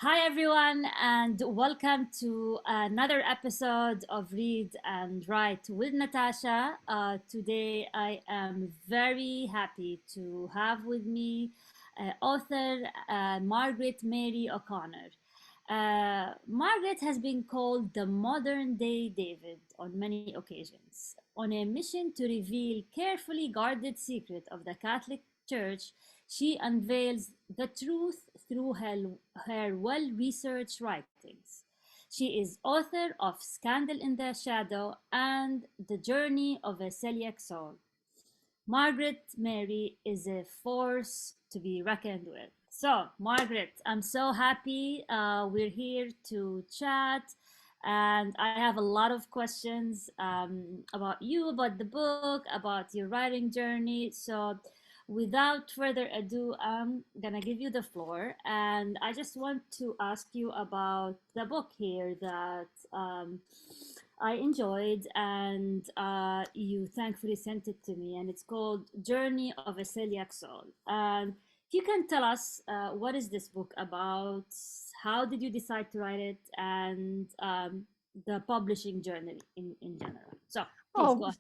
Hi, everyone, and welcome to another episode of Read and Write with Natasha. Today, I am very happy to have with me author Margaret Mary O'Connor. Margaret has been called the modern day David on many occasions. On a mission to reveal carefully guarded secret of the Catholic Church, she unveils the truth through her well-researched writings. She is author of Scandal in the Shadow and The Journey of a Celiac Soul. Margaret Mary is a force to be reckoned with. So, Margaret, I'm so happy we're here to chat. And I have a lot of questions about you, about the book, about your writing journey. So, without further ado, I'm going to give you the floor. And I just want to ask you about the book here that I enjoyed, and you thankfully sent it to me. And it's called Journey of a Celiac Soul. And if you can tell us what is this book about, how did you decide to write it, and the publishing journey in general. So please go Oh, ahead.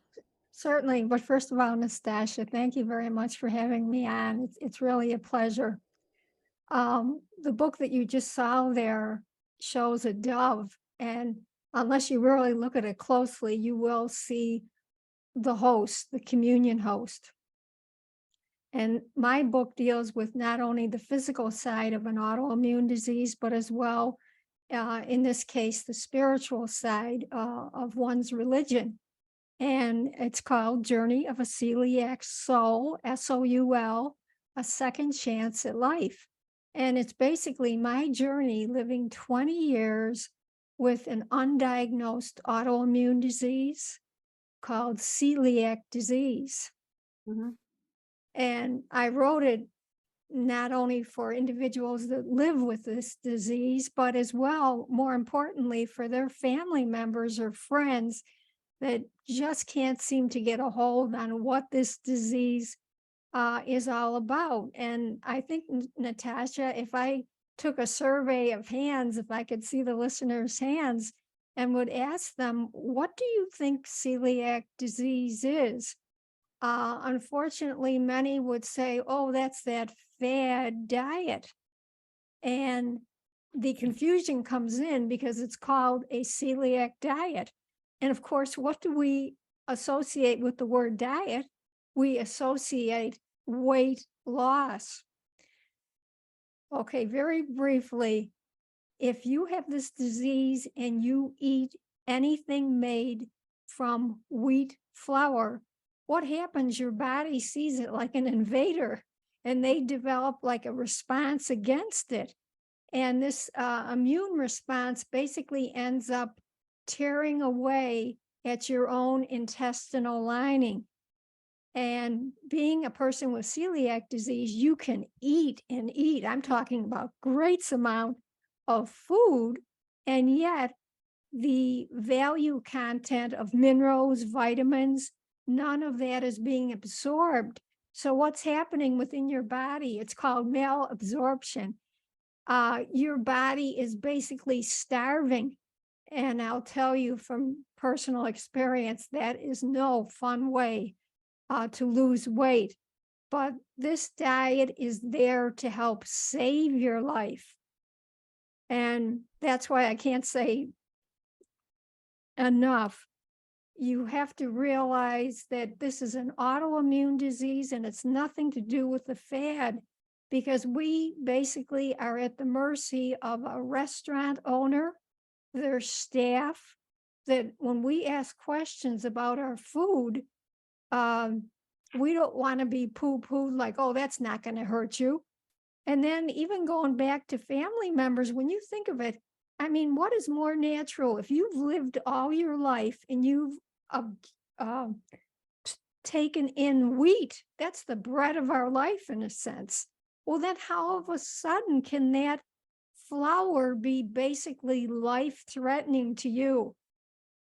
certainly. But first of all, Nastasia, thank you very much for having me on. It's really a pleasure. The book that you just saw there shows a dove, and unless you really look at it closely, you will see the host, the communion host. And my book deals with not only the physical side of an autoimmune disease, but as well, in this case, the spiritual side of one's religion. And it's called Journey of a Celiac Soul, SOUL, A Second Chance at Life. And it's basically my journey living 20 years with an undiagnosed autoimmune disease called celiac disease. Mm-hmm. And I wrote it not only for individuals that live with this disease, but as well, more importantly, for their family members or friends that just can't seem to get a hold on what this disease is all about. And I think, Natasha, if I took a survey of hands, if I could see the listeners' hands and would ask them, what do you think celiac disease is? Unfortunately, many would say, oh, that's that fad diet. And the confusion comes in because it's called a celiac diet. And of course, what do we associate with the word diet? We associate weight loss. Okay, very briefly, if you have this disease and you eat anything made from wheat flour, what happens? Your body sees it like an invader and they develop like a response against it. And this immune response basically ends up tearing away at your own intestinal lining. And being a person with celiac disease, you can eat and eat. I'm talking about great amount of food, and yet the value content of minerals, vitamins, none of that is being absorbed. So what's happening within your body? It's called malabsorption. Your body is basically starving. And I'll tell you from personal experience, that is no fun way to lose weight. But this diet is there to help save your life. And that's why I can't say enough. You have to realize that this is an autoimmune disease and it's nothing to do with the fad, because we basically are at the mercy of a restaurant owner, their staff, that when we ask questions about our food, um, we don't want to be poo-pooed like, oh, that's not going to hurt you. And then even going back to family members, when you think of it, I mean, what is more natural? If you've lived all your life and you've uh, uh, taken in wheat, that's the bread of our life in a sense. Well, then how of a sudden can that flour be basically life threatening to you?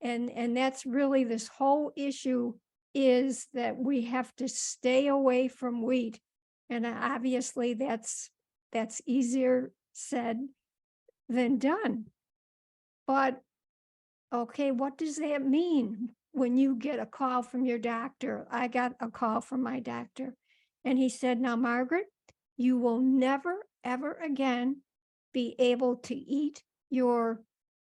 And that's really this whole issue, is that we have to stay away from wheat. And obviously that's easier said than done. But okay, what does that mean when you get a call from your doctor? I got a call from my doctor, and he said, "Now, Margaret, you will never, ever again be able to eat your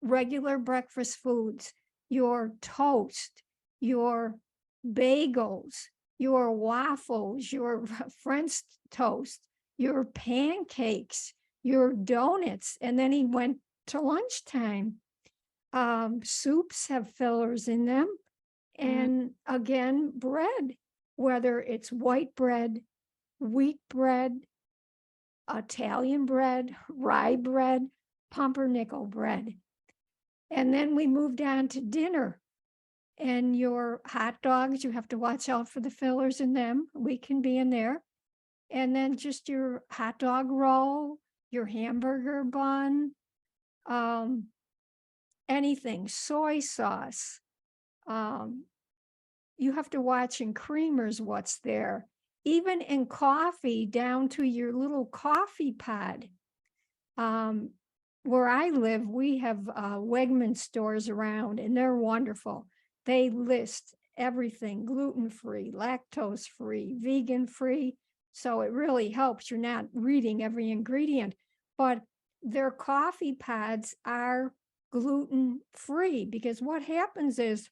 regular breakfast foods, your toast, your bagels, your waffles, your French toast, your pancakes, your donuts." And then he went to lunchtime. Soups have fillers in them. Mm. And again, bread, whether it's white bread, wheat bread, Italian bread, rye bread, pumpernickel bread. And then we moved on to dinner. And your hot dogs, you have to watch out for the fillers in them. We can be in there. And then just your hot dog roll, your hamburger bun, um, anything, soy sauce. Um, you have to watch in creamers what's there. Even in coffee, down to your little coffee pod. Um, where I live, we have Wegman stores around, and they're wonderful. They list everything gluten free, lactose free, vegan free. So it really helps. You're not reading every ingredient, but their coffee pods are gluten free, because what happens is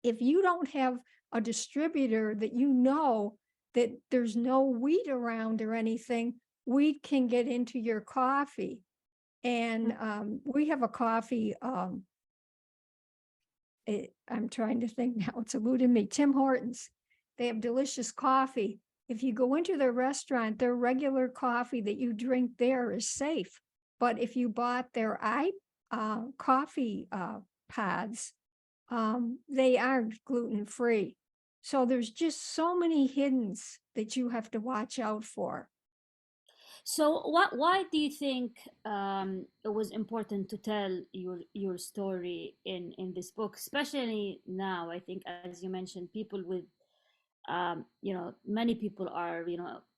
if you don't have a distributor that you know that there's no wheat around or anything, wheat can get into your coffee. And we have a coffee, I'm trying to think now, it's eluding me, Tim Hortons. They have delicious coffee. If you go into their restaurant, their regular coffee that you drink there is safe. But if you bought their coffee pods, they aren't gluten free. So there's just so many hiddens that you have to watch out for. So, why do you think it was important to tell your story in this book, especially now? I think, as you mentioned, people with many people are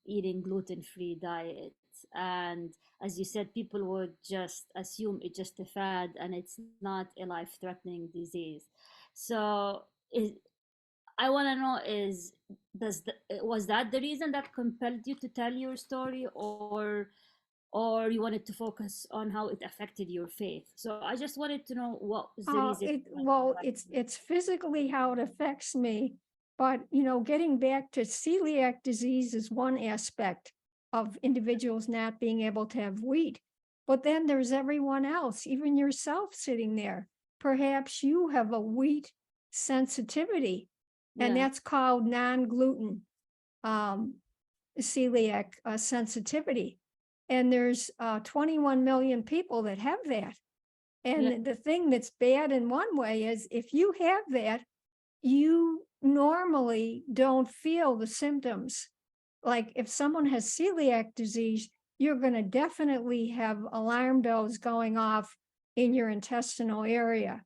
eating gluten-free diets, and as you said, people would just assume it's just a fad and it's not a life-threatening disease. So, I want to know is was that the reason that compelled you to tell your story, or you wanted to focus on how it affected your faith? So I just wanted to know what was the reason you wanted to write the book. It's physically how it affects me, but getting back to celiac disease is one aspect of individuals not being able to have wheat. But then there's everyone else, even yourself sitting there. Perhaps you have a wheat sensitivity, and Yeah. that's called non-gluten um, celiac sensitivity. And there's 21 million people that have that. Yeah. And the thing that's bad in one way is if you have that, you normally don't feel the symptoms. Like if someone has celiac disease, you're going to definitely have alarm bells going off in your intestinal area.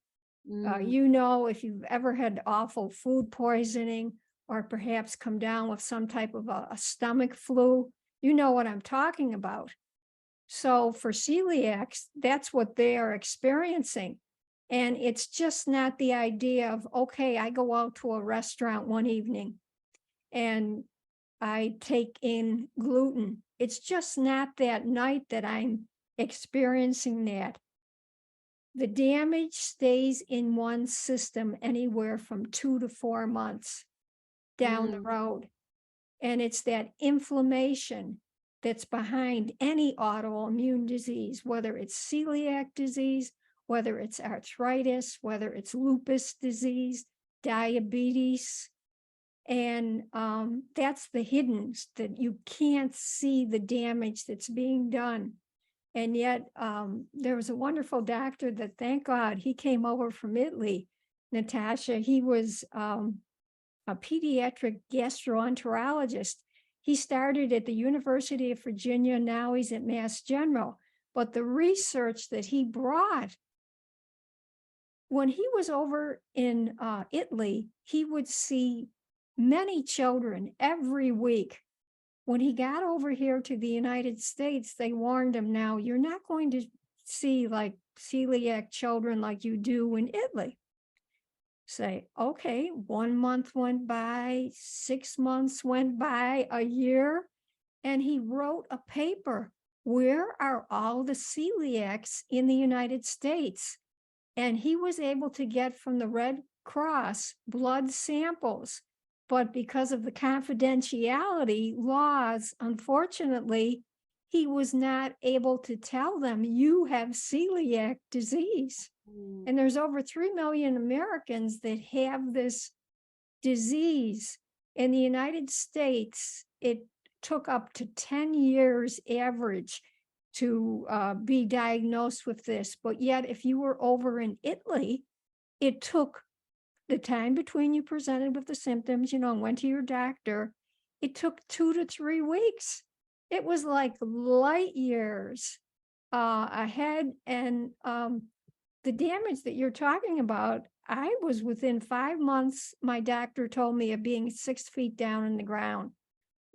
Mm. If you've ever had awful food poisoning or perhaps come down with some type of a stomach flu, you know what I'm talking about. So for celiacs, that's what they are experiencing. And it's just not the idea of, okay, I go out to a restaurant one evening and I take in gluten. It's just not that night that I'm experiencing that. The damage stays in one system anywhere from 2 to 4 months down the Mm. road. And it's that inflammation that's behind any autoimmune disease, whether it's celiac disease, whether it's arthritis, whether it's lupus disease, diabetes. And that's the hiddens that you can't see the damage that's being done. And yet there was a wonderful doctor that, thank God, he came over from Italy, Natasha. He was a pediatric gastroenterologist. He started at the University of Virginia. Now he's at Mass General. But the research that he brought, when he was over in Italy, he would see many children every week. When he got over here to the United States, they warned him, now you're not going to see like celiac children like you do in Italy. Say, okay, 1 month went by, 6 months went by, a year, and he wrote a paper. Where are all the celiacs in the United States? And he was able to get from the Red Cross blood samples. But because of the confidentiality laws, unfortunately, he was not able to tell them, you have celiac disease. Mm. And there's over 3 million Americans that have this disease. In the United States, it took up to 10 years average to be diagnosed with this. But yet, if you were over in Italy, it took the time between you presented with the symptoms, and went to your doctor, it took 2 to 3 weeks. It was like light years ahead. And the damage that you're talking about, I was within 5 months, my doctor told me, of being 6 feet down in the ground.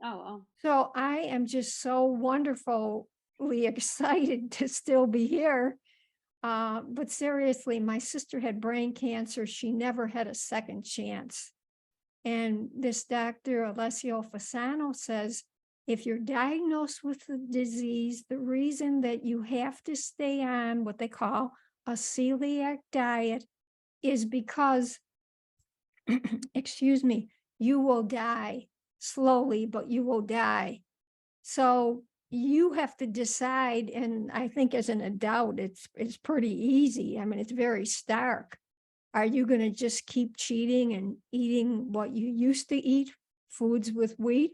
Oh, oh. So I am just so wonderfully excited to still be here. But seriously, my sister had brain cancer. She never had a second chance. And this doctor, Alessio Fasano, says, if you're diagnosed with the disease, the reason that you have to stay on what they call a celiac diet is because, excuse me, you will die slowly, but you will die. So you have to decide, and I think as an adult, it's pretty easy. I mean, it's very stark. Are you going to just keep cheating and eating what you used to eat, foods with wheat?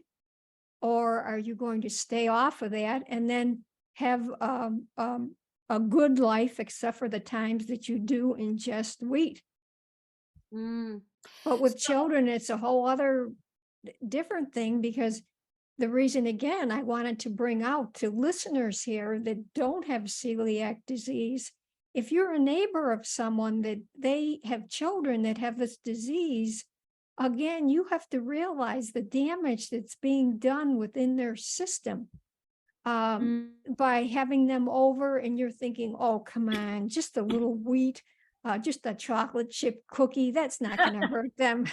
Or are you going to stay off of that and then have a good life, except for the times that you do ingest wheat? Mm. But with So, children, it's a whole other different thing, because the reason, again, I wanted to bring out to listeners here that don't have celiac disease, if you're a neighbor of someone that they have children that have this disease, again, you have to realize the damage that's being done within their system mm, by having them over, and you're thinking, oh, come on, just a little wheat, just a chocolate chip cookie, that's not going to hurt them,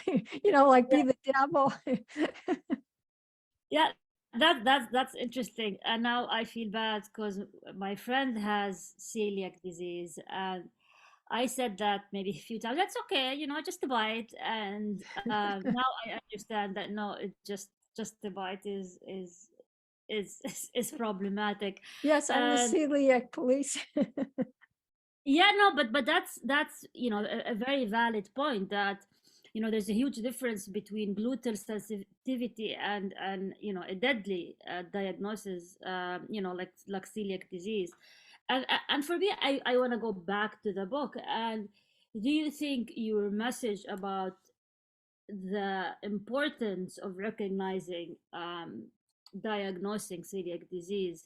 like be the devil. yeah, that's interesting. And now I feel bad because my friend has celiac disease, and I said that maybe a few times. That's okay, just a bite. And now I understand that no, it just the bite is problematic. Yes, I'm the And celiac police. yeah, no, but that's a very valid point, that there's a huge difference between gluten sensitivity and a deadly diagnosis, like celiac disease. And for me, I want to go back to the book. And do you think your message about the importance of recognizing, diagnosing celiac disease,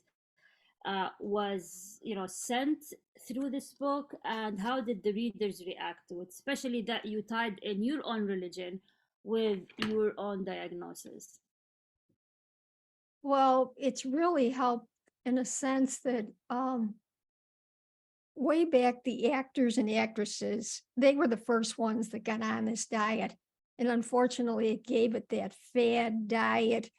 was sent through this book? And how did the readers react to it, especially that you tied in your own religion with your own diagnosis? Well, it's really helped in a sense that way back, the actors and actresses, they were the first ones that got on this diet. And unfortunately, it gave it that fad diet,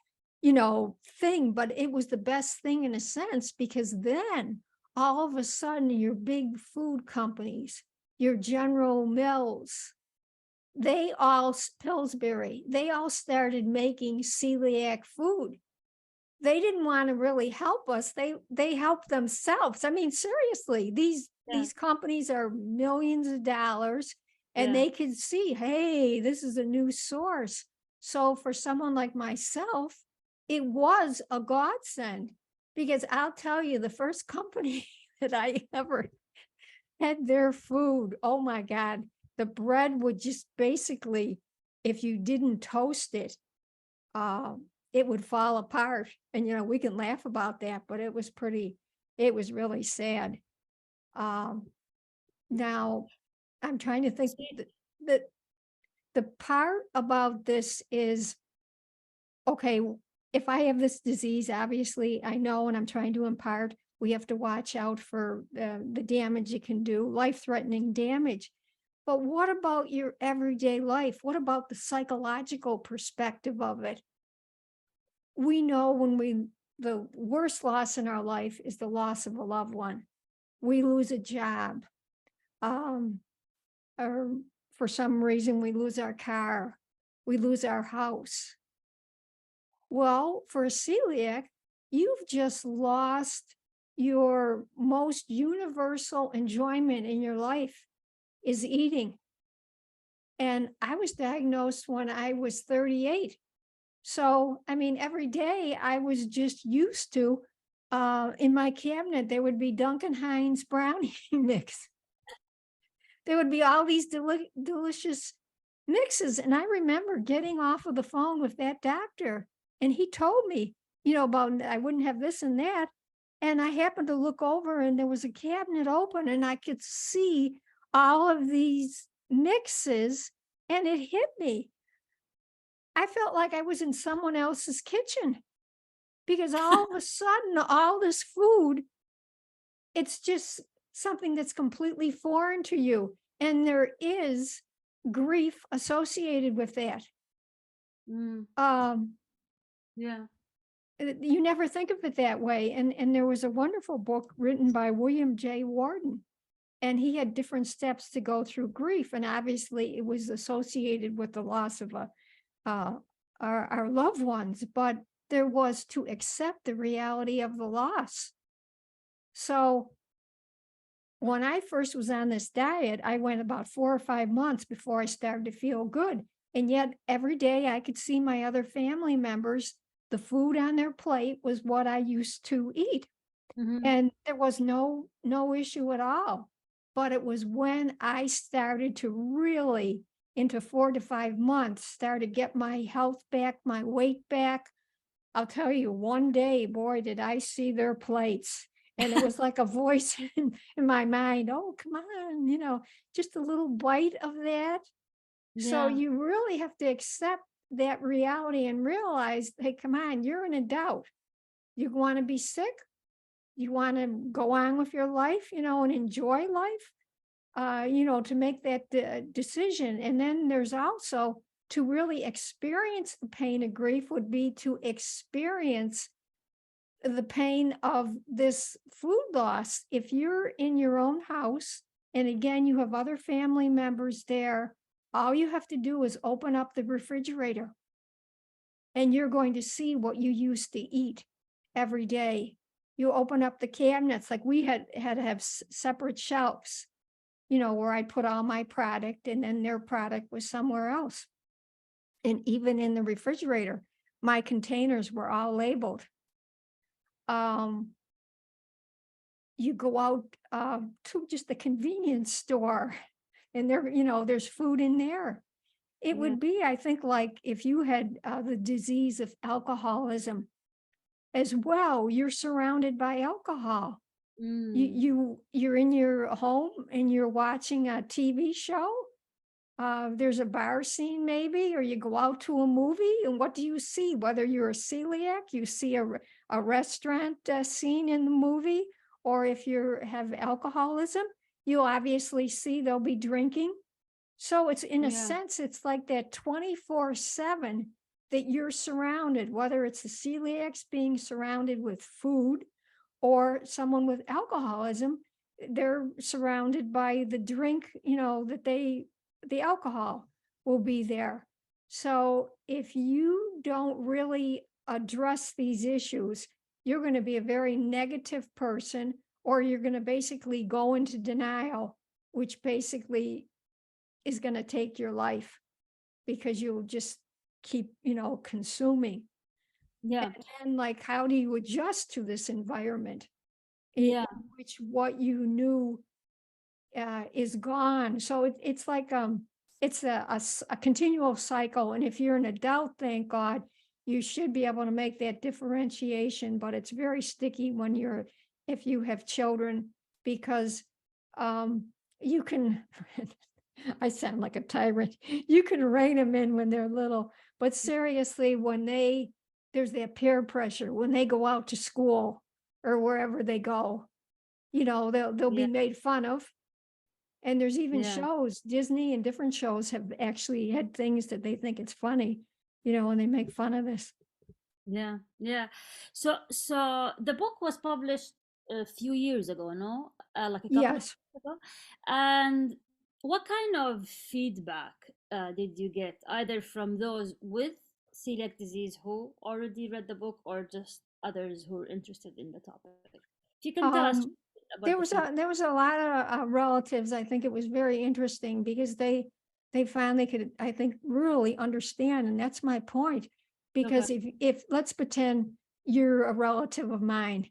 thing. But it was the best thing in a sense, because then all of a sudden, your big food companies, your General Mills, Pillsbury, they all started making celiac food. They didn't want to really help us. They helped themselves. I mean, seriously, Yeah, these companies are millions of dollars, and yeah. they could see, hey, this is a new source. So for someone like myself, it was a godsend, because I'll tell you, the first company that I ever had their food, oh my God, the bread would just basically, if you didn't toast it, um, it would fall apart. And, we can laugh about that, but it was really sad. Um, Now I'm trying to think See, that the part about this is, okay, if I have this disease, obviously I know, and I'm trying to impart, We have to watch out for the damage it can do, life-threatening damage. But what about your everyday life? What about the psychological perspective of it? We know the worst loss in our life is the loss of a loved one. We lose a job, um, or for some reason we lose our car, we lose our house. Well, for a celiac, you've just lost your most universal enjoyment in your life is eating. And I was diagnosed when I was 38. So, I mean, every day I was just used to, in my cabinet, there would be Duncan Hines brownie mix. There would be all these delicious mixes. And I remember getting off of the phone with that doctor, and he told me, about I wouldn't have this and that. And I happened to look over, and there was a cabinet open, and I could see all of these mixes, and it hit me. I felt like I was in someone else's kitchen because all of a sudden, all this food, it's just something that's completely foreign to you. And there is grief associated with that. Mm, Um, yeah. you never think of it that way. And there was a wonderful book written by William J. Warden, and he had different steps to go through grief. And obviously it was associated with the loss of our loved ones, but there was to accept the reality of the loss. So when I first was on this diet, I went about 4 or 5 months before I started to feel good. And yet every day I could see my other family members, the food on their plate was what I used to eat. Mm-hmm. And there was no issue at all. But it was when I started to really, into 4 to 5 months, start to get my health back, my weight back. I'll tell you, one day, boy, did I see their plates. And it was like a voice in my mind, oh, come on, just a little bite of that. So Yeah. you really have to accept that reality and realize, hey, come on, you're an adult. You want to be sick? You want to go on with your life, and enjoy life, to make that decision. And then there's also to really experience the pain of grief would be to experience the pain of this food loss. If you're in your own house, and again, you have other family members there, all you have to do is open up the refrigerator, and you're going to see what you used to eat every day. You open up the cabinets, like we had to have separate shelves, where I put all my product, and then their product was somewhere else. And even in the refrigerator, my containers were all labeled. You go out to just the convenience store, and there's food in there. It Yeah. would be, I think, like if you had the disease of alcoholism as well, you're surrounded by alcohol. Mm, You're in your home and you're watching a TV show. There's a bar scene maybe, or you go out to a movie, and what do you see? Whether you're a celiac, you see a restaurant scene in the movie, or if you have alcoholism, you'll obviously see they'll be drinking. So it's, in a yeah. sense, it's like that 24/7 that you're surrounded, whether it's the celiacs being surrounded with food, or someone with alcoholism, they're surrounded by the drink, the alcohol will be there. So if you don't really address these issues, you're going to be a very negative person, or you're going to basically go into denial, which basically is going to take your life, because you'll just keep, consuming. Yeah. And like, how do you adjust to this environment in Yeah. which what you knew is gone? So it's like it's a continual cycle. And if you're an adult, thank God, you should be able to make that differentiation. But it's very sticky if you have children, because you can. I sound like a tyrant. You can rein them in when they're little, but seriously, there's that peer pressure when they go out to school. or wherever they go. You know, they'll Yeah. be made fun of. And there's even Yeah. shows, Disney and different shows have actually had things that they think it's funny, and they make fun of this. Yeah, yeah. So the book was published a few years ago, no? Like a couple of Yes. years ago. And what kind of feedback did you get, either from those with celiac disease who already read the book, or just others who are interested in the topic? If you can tell us Um, about the there feedback. was a lot of relatives. I think it was very interesting because they finally could, I think, really understand, and that's my point. Okay. Because if let's pretend you're a relative of mine,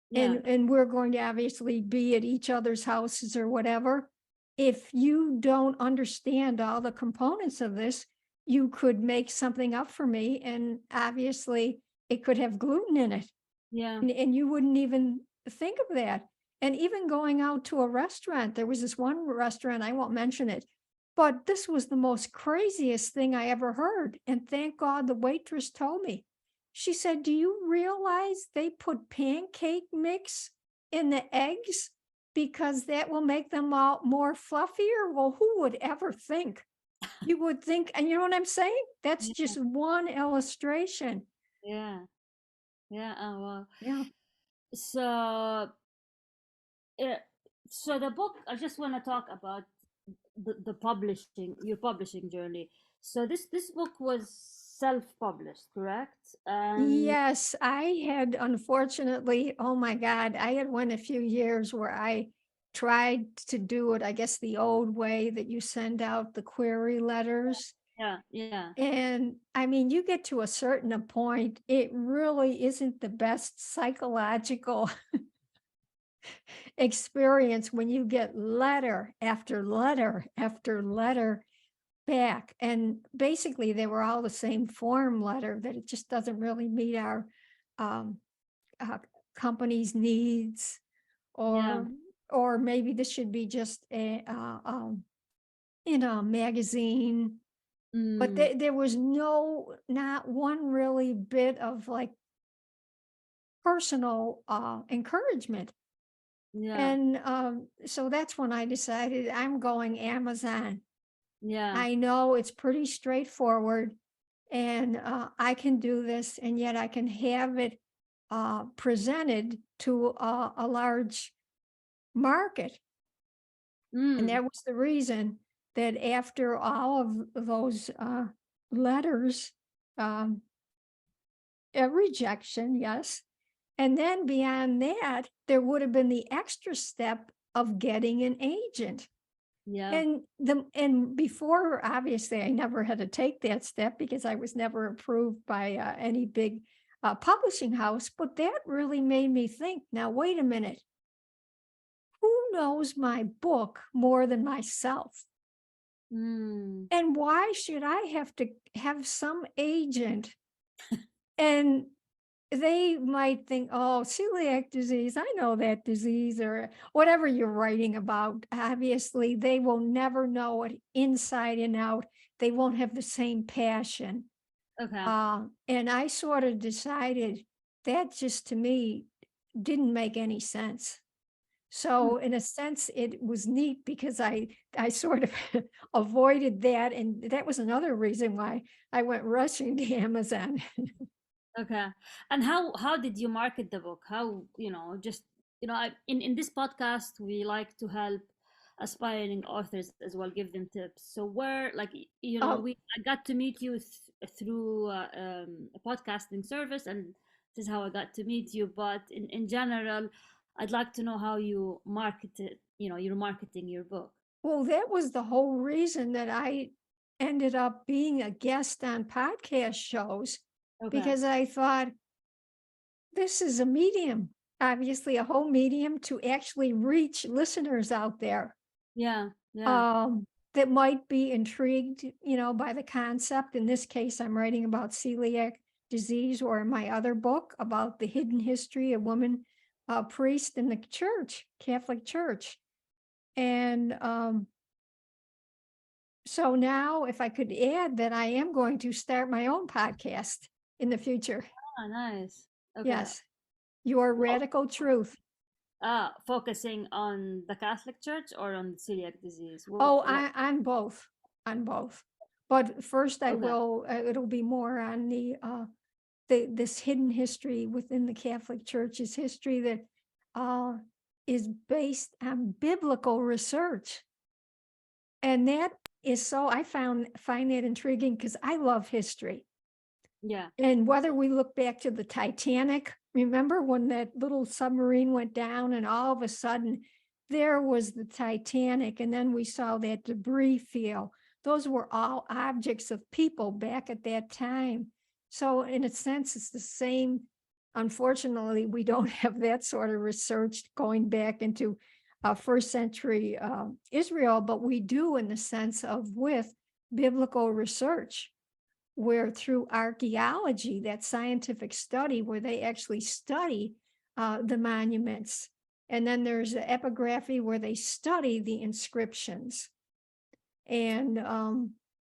Yeah. and we're going to obviously be at each other's houses or whatever. If you don't understand all the components of this, you could make something up for me, and obviously it could have gluten in it, Yeah. and you wouldn't even think of that. And even going out to a restaurant, there was this one restaurant, I won't mention it, but this was the most craziest thing I ever heard. And thank God the waitress told me. She said, "Do you realize they put pancake mix in the eggs because that will make them all more fluffier?" Well, who would ever think? You would think, and you know what I'm saying? That's Yeah. just one illustration. Yeah. Yeah. Oh, wow. Yeah. So uh, so the book, I just want to talk about the publishing, your publishing journey. So this book was self-published, correct? And Yes, I had, unfortunately, oh my God, I had went a few years where I tried to do it, I guess the old way that you send out the query letters. yeah, yeah, And I mean, you get to a certain point, it really isn't the best psychological experience when you get letter after letter after letter back. And basically, they were all the same form letter, that it just doesn't really meet our um, uh, company's needs, yeah. or maybe this should be just in a magazine. But Mm, there was not one really bit of like personal encouragement. yeah, And so that's when I decided I'm going Amazon. yeah. I know it's pretty straightforward, and I can do this, and yet I can have it presented to a large market. And Mm, that was the reason that after all of those letters, um, a rejection, yes. And then beyond that, there would have been the extra step of getting an agent. yeah. And before, obviously, I never had to take that step because I was never approved by any big publishing house. But that really made me think. Now, wait a minute. Who knows my book more than myself? Mm, And why should I have to have some agent? And they might think, oh, celiac disease, I know that disease, or whatever you're writing about. Obviously, they will never know it inside and out. They won't have the same passion. okay. And I sort of decided that just to me didn't make any sense. Mm, So in a sense, it was neat because I sort of avoided that. And that was another reason why I went rushing to Amazon. okay. And how did you market the book? How, just, in this podcast, we like to help aspiring authors as well, give them tips. So where, like, Oh, I got to meet you through a podcasting service, and this is how I got to meet you. But in general, I'd like to know how you market it, you're marketing your book. well, that was the whole reason that I ended up being a guest on podcast shows, Okay. because I thought this is a medium, obviously a whole medium to actually reach listeners out there, Yeah, yeah, um, that might be intrigued, by the concept. In this case, I'm writing about celiac disease, or in my other book about the hidden history of women priest in the church, Catholic Church. And so now, if I could add that I am going to start my own podcast in the future. ah, nice. Okay. Yes. Your Oh, radical truth. focusing on the Catholic Church or on celiac disease? Oh, What? on both, on both. But first, I Okay. will. It'll be more on this hidden history within the Catholic Church's history that uh, is based on biblical research, and that is so. I find that intriguing because I love history. Yeah. And whether we look back to the Titanic, remember when that little submarine went down and all of a sudden there was the Titanic, and then we saw that debris field. Those were all objects of people back at that time. So, in a sense, it's the same. Unfortunately, we don't have that sort of research going back into first century Israel, but we do in the sense of with biblical research where through archaeology, that scientific study where they actually study the monuments. And then there's the epigraphy where they study the inscriptions and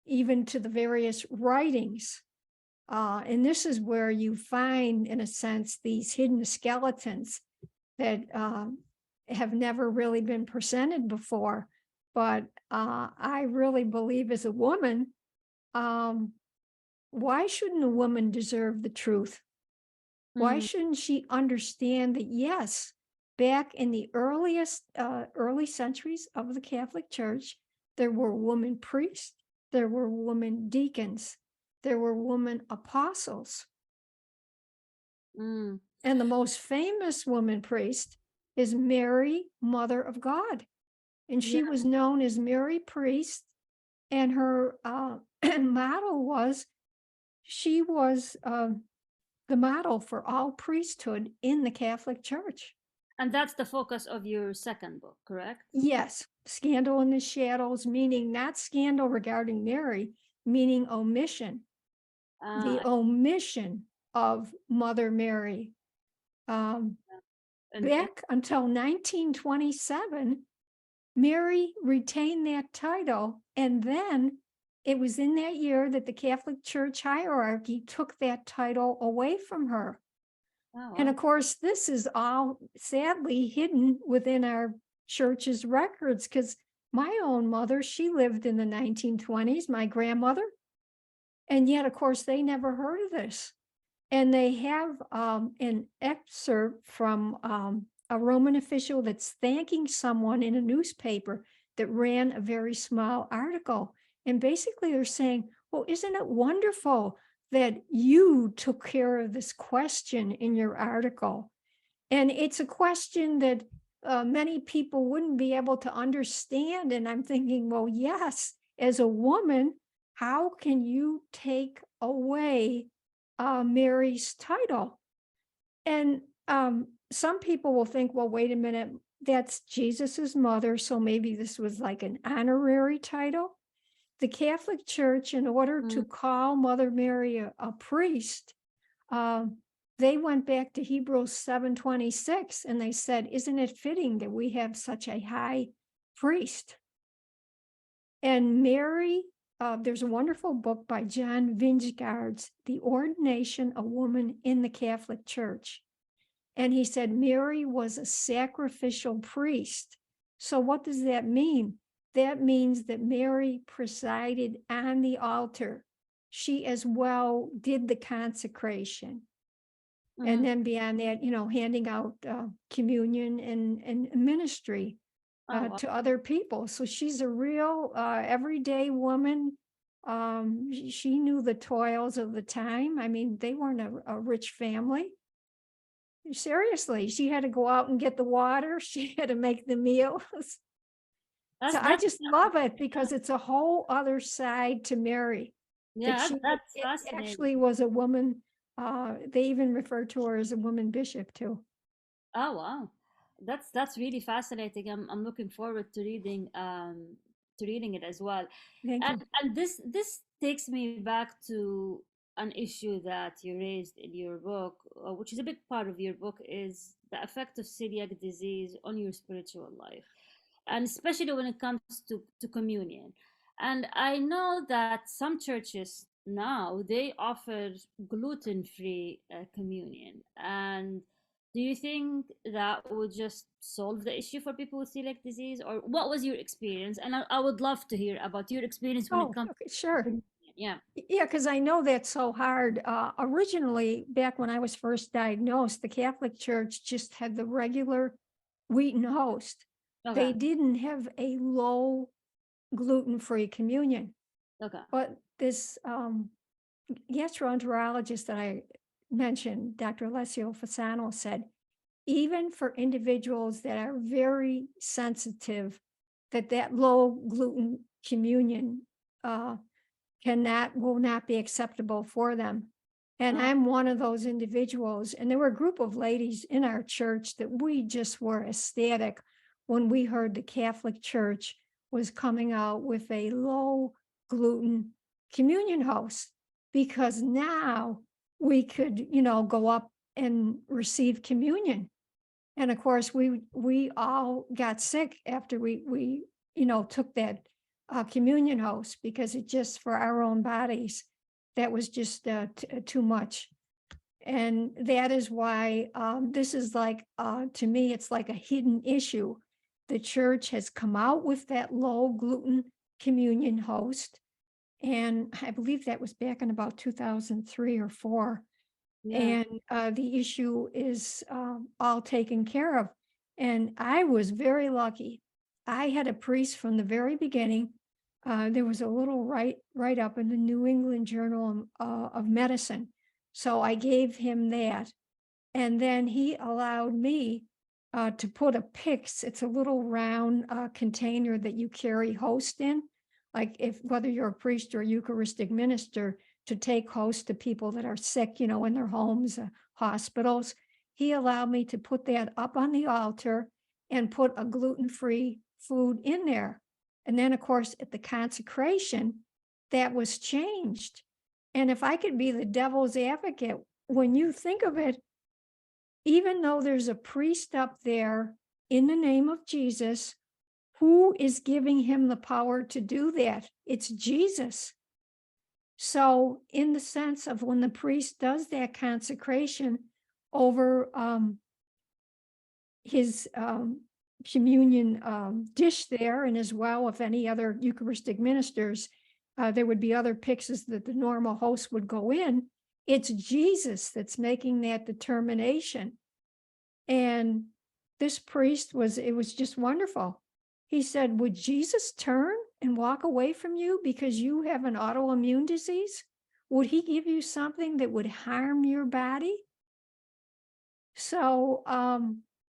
even to the various writings. And this is where you find, in a sense, these hidden skeletons that have never really been presented before. But I really believe as a woman, um, why shouldn't a woman deserve the truth? Why Mm, shouldn't she understand that, yes, back in the early centuries of the Catholic Church, there were women priests, there were women deacons, there were women apostles. mm, And the most famous woman priest is Mary, Mother of God. And yeah. she was known as Mary Priest. And her motto was she was the model for all priesthood in the Catholic Church. And that's the focus of your second book, correct? Yes, scandal in the shadows, meaning not scandal regarding Mary, meaning omission, the Uh, omission of Mother Mary. Um, and Back until 1927, Mary retained that title. And then it was in that year that the Catholic Church hierarchy took that title away from her. oh, And wow. of course, this is all sadly hidden within our church's records because my own mother, she lived in the 1920s, my grandmother. And yet, of course, they never heard of this. And they have an excerpt from a Roman official that's thanking someone in a newspaper that ran a very small article. And basically, they're saying, well, isn't it wonderful that you took care of this question in your article? And it's a question that many people wouldn't be able to understand. And I'm thinking, well, yes, as a woman, how can you take away Mary's title? And some people will think, well, wait a minute, that's Jesus's mother. So maybe this was like an honorary title. The Catholic Church, in order to Mm, call Mother Mary a priest, um, they went back to Hebrews 7:26 and they said, isn't it fitting that we have such a high priest? And Mary, there's a wonderful book by John Vingegaard's The Ordination of Woman in the Catholic Church. And he said Mary was a sacrificial priest. So what does that mean? That means that Mary presided on the altar. She as well did the consecration. And mhm. then beyond that, handing out communion and ministry Oh, wow. to other people. So she's a real everyday woman. She knew the toils of the time. I mean, they weren't a rich family. Seriously, she had to go out and get the water. She had to make the meals. That's So I that's just love it because it's a whole other side to Mary that yeah, she that's it fascinating. actually was a woman. They even refer to her as a woman bishop too. Oh, wow. That's really fascinating. I'm looking forward to reading it as well. Thank And you. this takes me back to an issue that you raised in your book, which is a big part of your book, is the effect of celiac disease on your spiritual life, and especially when it comes to communion. And I know that some churches now they offer gluten-free communion, and Do you think that would just solve the issue for people with celiac disease, or what was your experience? And I would love to hear about your experience when it Oh, comes okay, to sure. yeah. Yeah, because I know that's so hard. Originally, back when I was first diagnosed, the Catholic Church just had the regular wheaten host. Okay. They didn't have a low gluten-free communion. Okay. But this gastroenterologist that I mentioned, Dr. Alessio Fasano, said even for individuals that are very sensitive, that low gluten communion uh, will not be acceptable for them. And Uh, I'm one of those individuals. And there were a group of ladies in our church that we just were ecstatic when we heard the Catholic Church was coming out with a low gluten communion host, because now we could, go up and receive communion. And of course, we all got sick after we took that communion host, because it just, for our own bodies, that was just too much. And that is why this is like, to me, it's like a hidden issue. The church has come out with that low gluten communion host. And I believe that was back in about 2003 or four. yeah. And the issue is all taken care of. And I was very lucky. I had a priest from the very beginning. There was a little write up in the New England Journal of Medicine. So I gave him that. And then he allowed me to put a PICS. It's a little round container that you carry host in, like if whether you're a priest or a Eucharistic minister, to take host to people that are sick, in their homes, hospitals. He allowed me to put that up on the altar and put a gluten-free food in there. And then, of course, at the consecration, that was changed. And if I could be the devil's advocate, when you think of it, even though there's a priest up there in the name of Jesus, who is giving him the power to do that? It's Jesus. So, in the sense of when the priest does that consecration over his communion dish there, and as well, if any other Eucharistic ministers, there would be other pyxes that the normal host would go in. It's Jesus that's making that determination. And this priest it was just wonderful. He said, would Jesus turn and walk away from you because you have an autoimmune disease? Would he give you something that would harm your body? So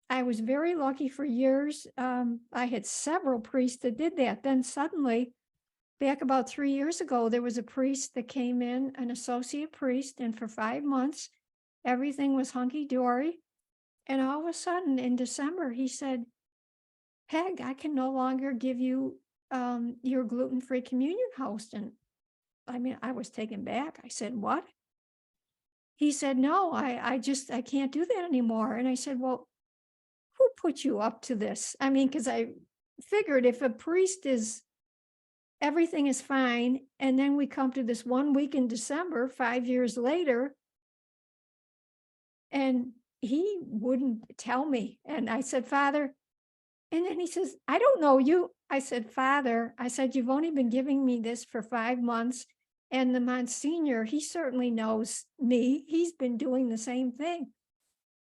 I was very lucky for years. I had several priests that did that. Then suddenly, back about 3 years ago, there was a priest that came in, an associate priest, and for 5 months, everything was hunky-dory. And all of a sudden in December, he said, Peg, I can no longer give you your gluten-free communion host. And I mean, I was taken back. I said, what? He said, no, I can't do that anymore. And I said, well, who put you up to this? I mean, because I figured if a priest everything is fine, and then we come to this 1 week in December, 5 years later, and he wouldn't tell me. And I said, Father, and then he says, I don't know you. I said, Father, I said, you've only been giving me this for 5 months. And the Monsignor, he certainly knows me. He's been doing the same thing.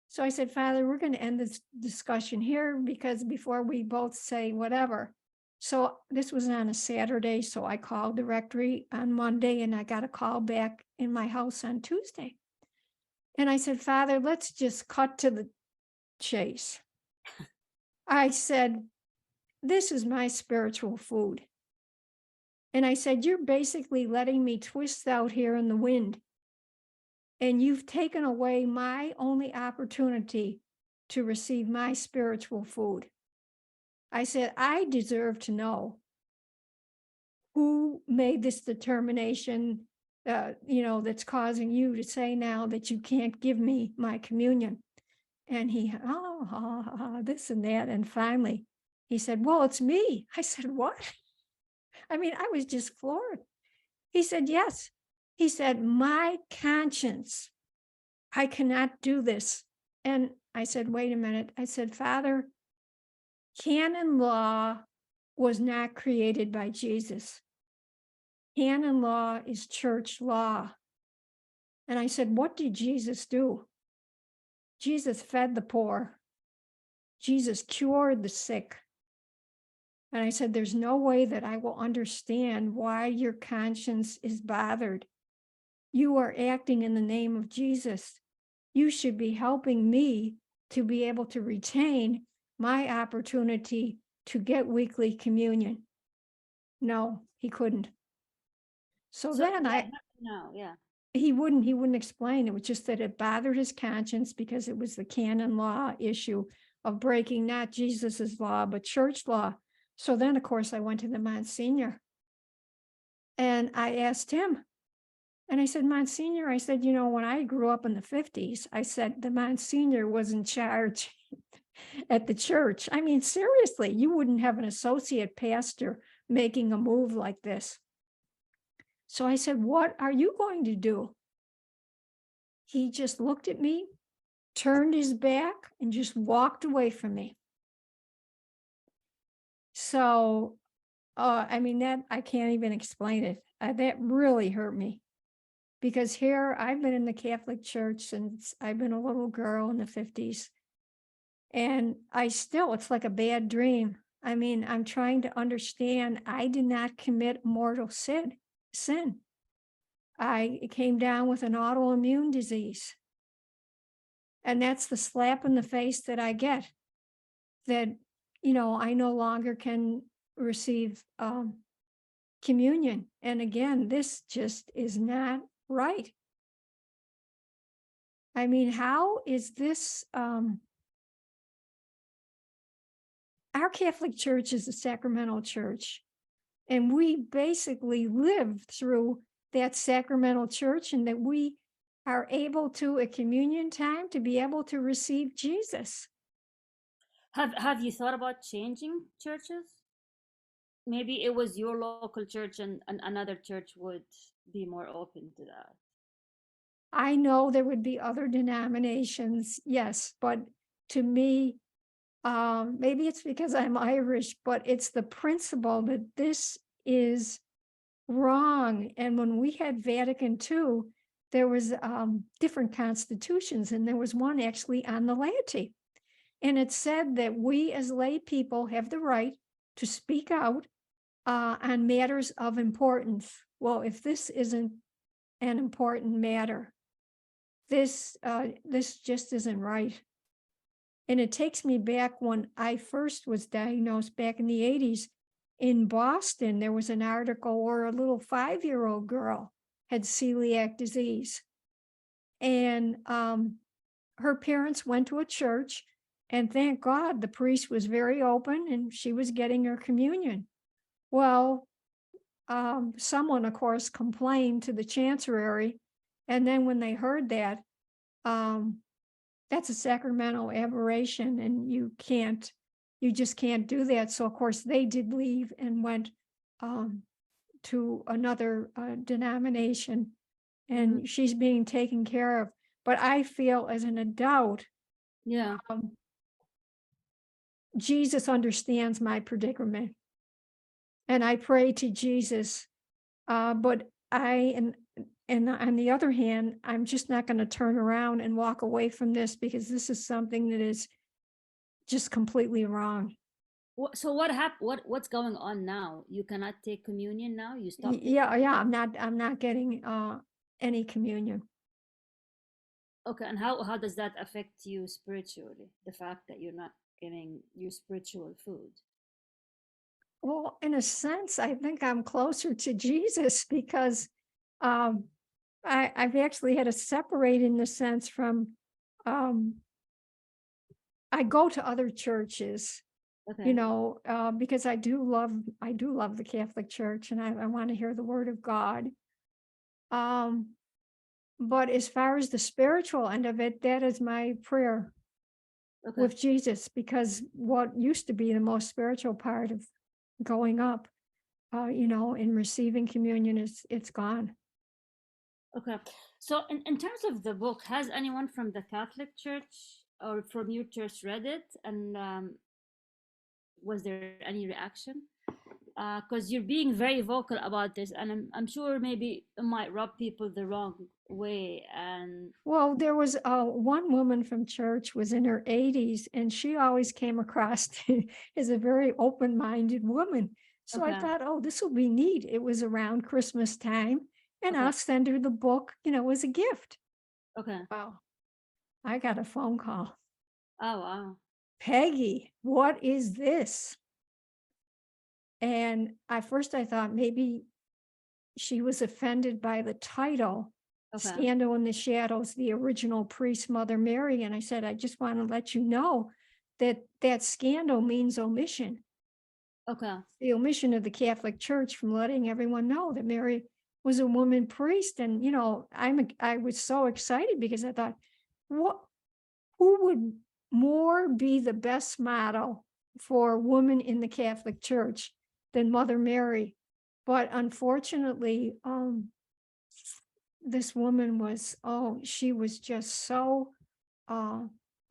So I said, Father, we're going to end this discussion here, because before we both say whatever. So this was on a Saturday. So I called the rectory on Monday, and I got a call back in my house on Tuesday. And I said, Father, let's just cut to the chase. I said, this is my spiritual food. And I said, you're basically letting me twist out here in the wind. And you've taken away my only opportunity to receive my spiritual food. I said, I deserve to know who made this determination, that's causing you to say now that you can't give me my communion. And he, this and that. And finally, he said, well, it's me. I said, what? I mean, I was just floored. He said, yes. He said, my conscience, I cannot do this. And I said, wait a minute. I said, Father, canon law was not created by Jesus. Canon law is church law. And I said, what did Jesus do? Jesus fed the poor. Jesus cured the sick. And I said, there's no way that I will understand why your conscience is bothered. You are acting in the name of Jesus. You should be helping me to be able to retain my opportunity to get weekly communion. No, he couldn't. So then yeah. he wouldn't explain. It was just that it bothered his conscience because it was the canon law issue of breaking not Jesus's law, but church law. So then, of course, I went to the Monsignor and I asked him, and I said, Monsignor, I said, when I grew up in the 50s, I said, the Monsignor was in charge at the church. I mean, seriously, you wouldn't have an associate pastor making a move like this. So I said, what are you going to do? He just looked at me, turned his back, and just walked away from me. So, I mean, that I can't even explain it. That really hurt me. Because here I've been in the Catholic Church since I've been a little girl in the 50s. And it's like a bad dream. I mean, I'm trying to understand I did not commit mortal sin. I came down with an autoimmune disease. And that's the slap in the face that I get, that, I no longer can receive communion. And again, this just is not right. I mean, how is this? Our Catholic Church is a sacramental church, and we basically live through that sacramental church, and that we are able to, at communion time, to be able to receive Jesus. Have you thought about changing churches? Maybe it was your local church and another church would be more open to that. I know there would be other denominations, yes, but to me, maybe it's because I'm Irish, but it's the principle that this is wrong. And when we had Vatican II, there was different constitutions, and there was one actually on the laity. And it said that we as lay people have the right to speak out on matters of importance. Well, if this isn't an important matter, this just isn't right. And it takes me back when I first was diagnosed back in the 80s. In Boston, there was an article where a little 5-year-old girl had celiac disease. And her parents went to a church, and thank God the priest was very open and she was getting her communion. Well, someone, of course, complained to the chancery. And then when they heard that, that's a sacramental aberration, and you just can't do that. So of course they did leave and went to another denomination, and she's being taken care of. But I feel as an adult, Jesus understands my predicament, and I pray to Jesus. But and on the other hand, I'm just not going to turn around and walk away from this, because this is something that is just completely wrong. So what happened? What's going on now? You cannot take communion now? You stopped? Yeah. I'm not getting any communion. Okay, and how does that affect you spiritually? The fact that you're not getting your spiritual food? Well, in a sense, I think I'm closer to Jesus, because I've actually had to separate, in the sense, from I go to other churches, because I do love the Catholic Church, and I want to hear the word of God. But as far as the spiritual end of it, that is my prayer with Jesus, because what used to be the most spiritual part of going up, in receiving communion, it's gone. Okay. So in terms of the book, has anyone from the Catholic Church or from your church read it, and was there any reaction? Because you're being very vocal about this, and I'm sure maybe it might rub people the wrong way. And Well, there was one woman from church was in her 80s, and she always came across as a very open-minded woman. So I okay, thought, oh, this will be neat. It was around Christmas time, and okay, I'll send her the book, as a gift. okay. Wow. I got a phone call. Oh wow. Peggy, what is this? And at first I thought maybe she was offended by the title, Okay, Scandal in the Shadows, the original priest, Mother Mary. And I said, I just want to let you know that that scandal means omission, okay, the omission of the Catholic Church from letting everyone know that Mary was a woman priest. And, I was so excited because I thought, what, who would more be the best model for women in the Catholic Church than Mother Mary? But unfortunately, this woman was, oh, she was just so uh,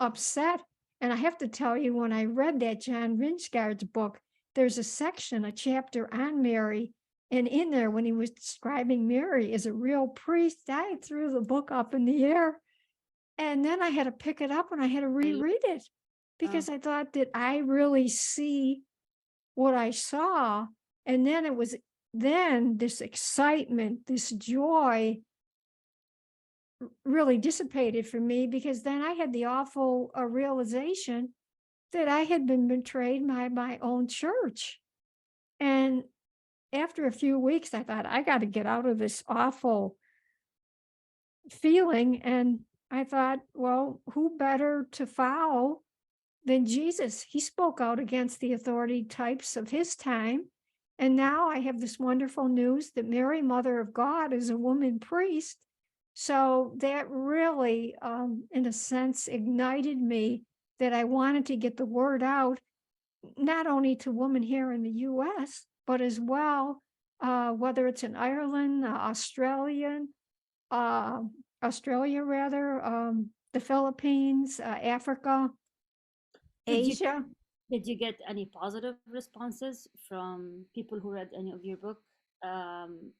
upset. And I have to tell you, when I read that John Vinsgaard's book, there's a section, a chapter on Mary. And in there, when he was describing Mary as a real priest, I threw the book up in the air. And then I had to pick it up and I had to reread it oh, because I thought, did I really see what I saw? And then it was then this excitement, this joy really dissipated for me because then I had the awful realization that I had been betrayed by my own church. And after a few weeks, I thought, I got to get out of this awful feeling. And I thought, well, who better to follow than Jesus? He spoke out against the authority types of his time. And now I have this wonderful news that Mary, Mother of God, is a woman priest. So that really, in a sense, ignited me that I wanted to get the word out, not only to women here in the US, but as well, whether it's in Ireland, uh, Australia rather, the Philippines, Africa, did you Asia. did you get any positive responses from people who read any of your book? Um,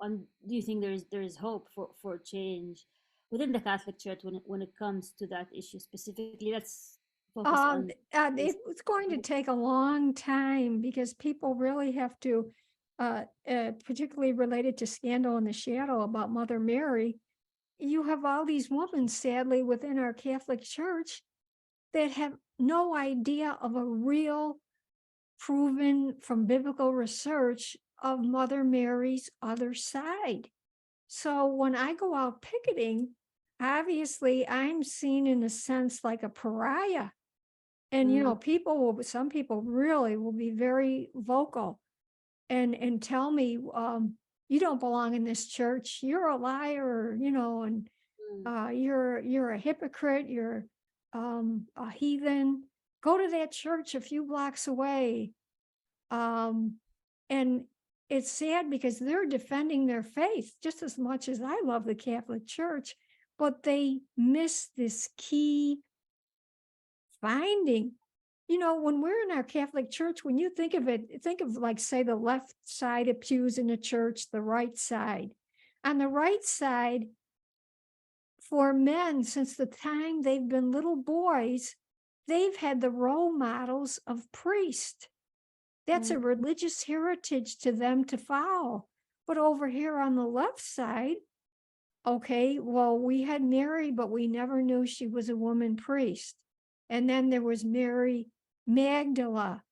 on do you think there is hope for change within the Catholic Church when it comes to that issue specifically? Let's focus on this. It's going to take a long time because people really have to, particularly related to Scandal in the Shadow about Mother Mary. You have all these women, sadly, within our Catholic Church that have no idea of a real proven from biblical research of Mother Mary's other side. So when I go out picketing, obviously I'm seen in a sense like a pariah. And Mm, some people really will be very vocal and tell me, you don't belong in this church. You're a liar, and mm. you're a hypocrite. You're a heathen. Go to that church a few blocks away. Um, and it's sad because they're defending their faith just as much as I love the Catholic Church, but they miss this key finding. When we're in our Catholic Church, when you think of it, think of like, say, the left side of pews in the church, the right side. On the right side, for men, since the time they've been little boys, they've had the role models of priests. That's a Mm, religious heritage to them to follow. But over here on the left side, okay, well, we had Mary, but we never knew she was a woman priest. And then there was Mary Magdala.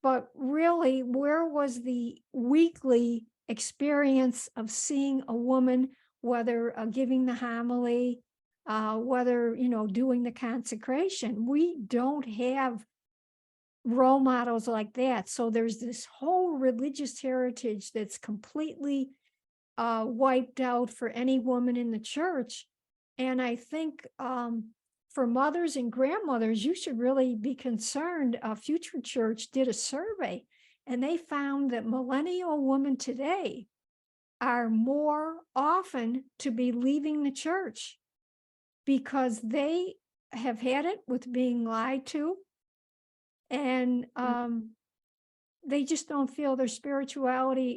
But really, where was the weekly experience of seeing a woman, whether giving the homily, whether, doing the consecration? We don't have role models like that. So there's this whole religious heritage that's completely wiped out for any woman in the church. And I think for mothers and grandmothers, you should really be concerned. Future Church did a survey and they found that millennial women today are more often to be leaving the church because they have had it with being lied to, and they just don't feel their spirituality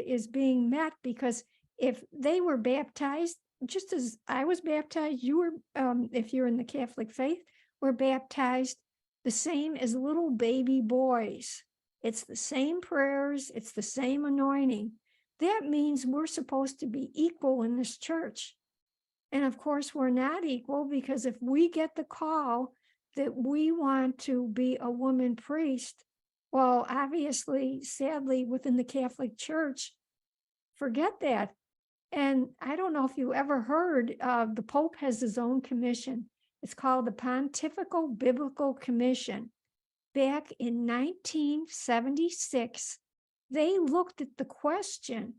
is being met, because if they were baptized, just as I was baptized, you were, if you're in the Catholic faith, were baptized the same as little baby boys. It's the same prayers, it's the same anointing. That means we're supposed to be equal in this church. And of course, we're not equal, because if we get the call that we want to be a woman priest, well, obviously, sadly, within the Catholic Church, forget that. And I don't know if you ever heard, the Pope has his own commission. It's called the Pontifical Biblical Commission. Back in 1976, they looked at the question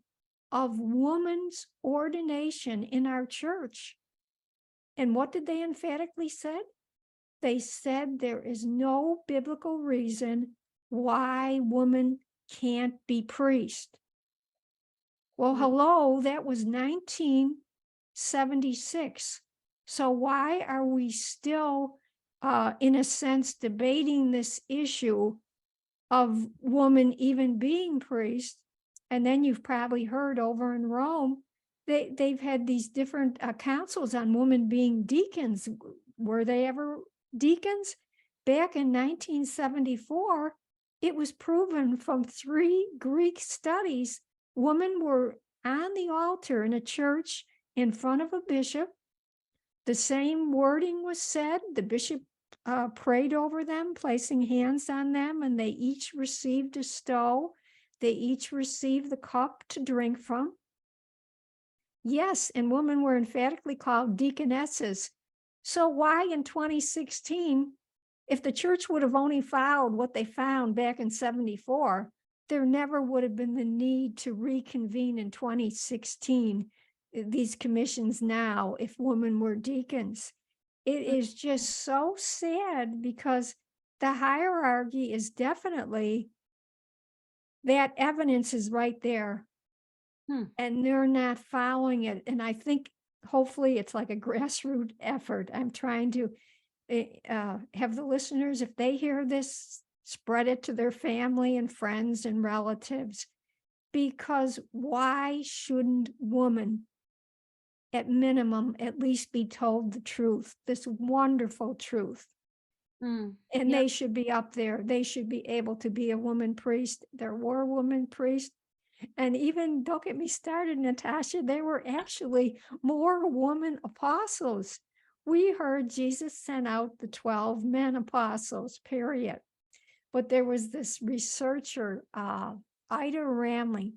of woman's ordination in our church. And what did they emphatically said? They said there is no biblical reason why women can't be priest. Well, hello, that was 1976. So why are we still, in a sense, debating this issue of women even being priests? And then you've probably heard over in Rome, they've had these different councils on women being deacons. Were they ever deacons? Back in 1974, it was proven from 3 Greek studies, women were on the altar in a church in front of a bishop. The same wording was said. The bishop prayed over them, placing hands on them, and they each received a stole. They each received the cup to drink from. Yes, and women were emphatically called deaconesses. So why in 2016, if the church would have only followed what they found back in 74, there never would have been the need to reconvene in 2016 these commissions now if women were deacons. It is just so sad, because the hierarchy is definitely, that evidence is right there. And they're not following it. And I think hopefully it's like a grassroots effort. I'm trying to have the listeners, if they hear this, spread it to their family and friends and relatives. Because why shouldn't women, at minimum, at least be told the truth, this wonderful truth? And they should be up there. They should be able to be a woman priest. There were women priests. And even, don't get me started, Natasha, there were actually more woman apostles. We heard Jesus sent out the 12 men apostles, period. But there was this researcher, Ida Ramley,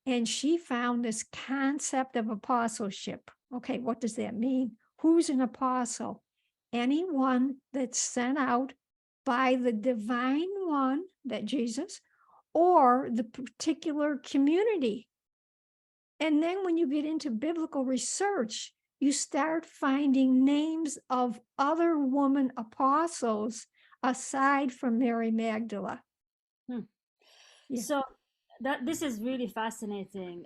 and she found this concept of apostleship. Okay, what does that mean? Who's an apostle? Anyone that's sent out by the divine one, that Jesus, or the particular community. And then when you get into biblical research, you start finding names of other woman apostles aside from Mary Magdalene. Yeah. So this is really fascinating.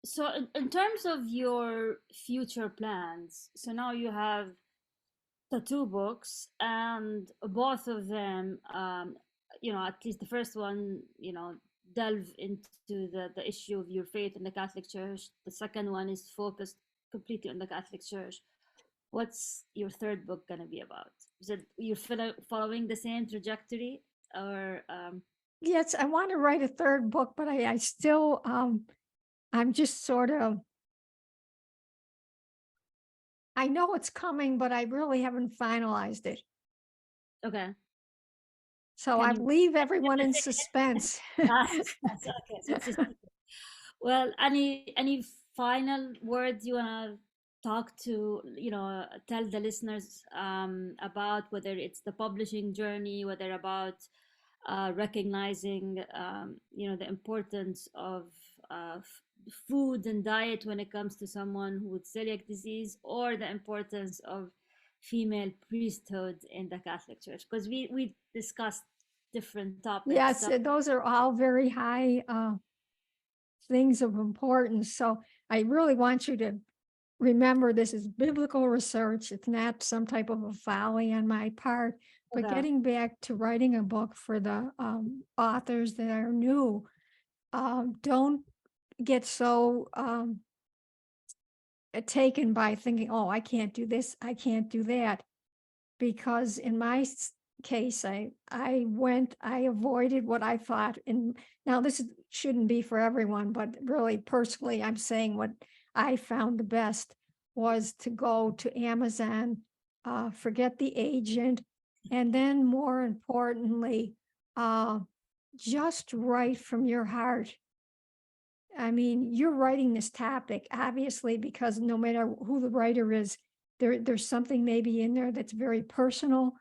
So in terms of your future plans, so now you have the 2 books, and both of them, at least the first one, delve into the issue of your faith in the Catholic Church. The second one is focused completely on the Catholic Church. What's your third book going to be about? Is it you're following the same trajectory, or? Yes, I want to write a third book, but I still, I'm just sort of, I know it's coming, but I really haven't finalized it. Okay. So I leave everyone in suspense. Okay, so it's just, well, any final words you want to talk to, tell the listeners about, whether it's the publishing journey, whether about recognizing, the importance of food and diet when it comes to someone with celiac disease, or the importance of female priesthood in the Catholic Church, because we discussed different topics. Yes, those are all very high things of importance. So I really want you to remember, this is biblical research. It's not some type of a folly on my part. But Okay. getting back to writing a book for the authors that are new, don't get so taken by thinking, oh, I can't do this, I can't do that. Because in my case, I avoided what I thought. And now shouldn't be for everyone, but really personally, I'm saying what I found the best was to go to Amazon, forget the agent, and then more importantly, uh, just write from your heart. I mean, you're writing this topic obviously because no matter who the writer is, there's something maybe in there that's very personal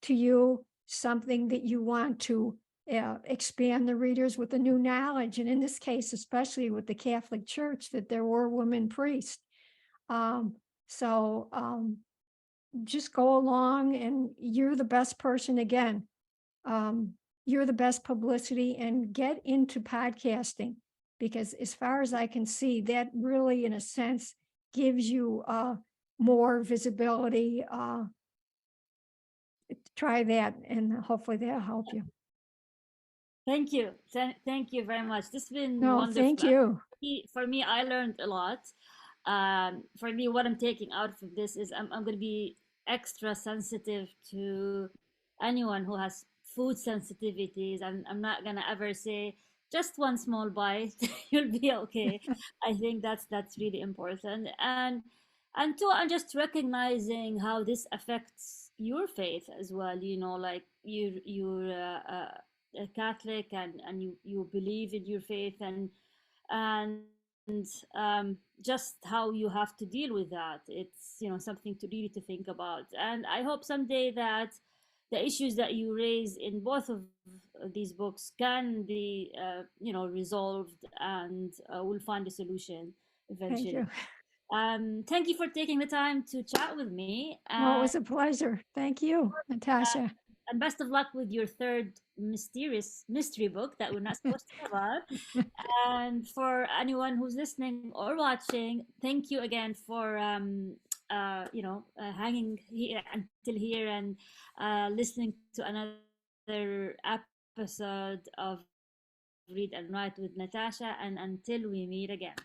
to you, something that you want to expand the readers with the new knowledge. And in this case, especially with the Catholic Church, that there were women priests. Um, so just go along, and you're the best person again. um, you're the best publicity, and get into podcasting, because as far as I can see, that really, in a sense, gives you more visibility. Try that, and hopefully that'll help you. Thank you. Thank you very much. This has been No, wonderful. thank you. For me, I learned a lot. For me, what I'm taking out from this is I'm going to be extra sensitive to anyone who has food sensitivities. I'm not going to ever say just one small bite, you'll be okay. I think that's really important. And two, I'm just recognizing how this affects your faith as well. You know, like you're a Catholic, and you believe in your faith, and just how you have to deal with that. It's, something to really to think about. And I hope someday that the issues that you raise in both of these books can be resolved, and we'll find a solution Thank eventually. you. Thank you for taking the time to chat with me, No, it was a pleasure. Thank you, uh, Natasha. and best of luck with your third mysterious mystery book that we're not supposed to know about. And for anyone who's listening or watching, thank you again for hanging here until here, and listening to another episode of Read and Write with Natasha. And until we meet again.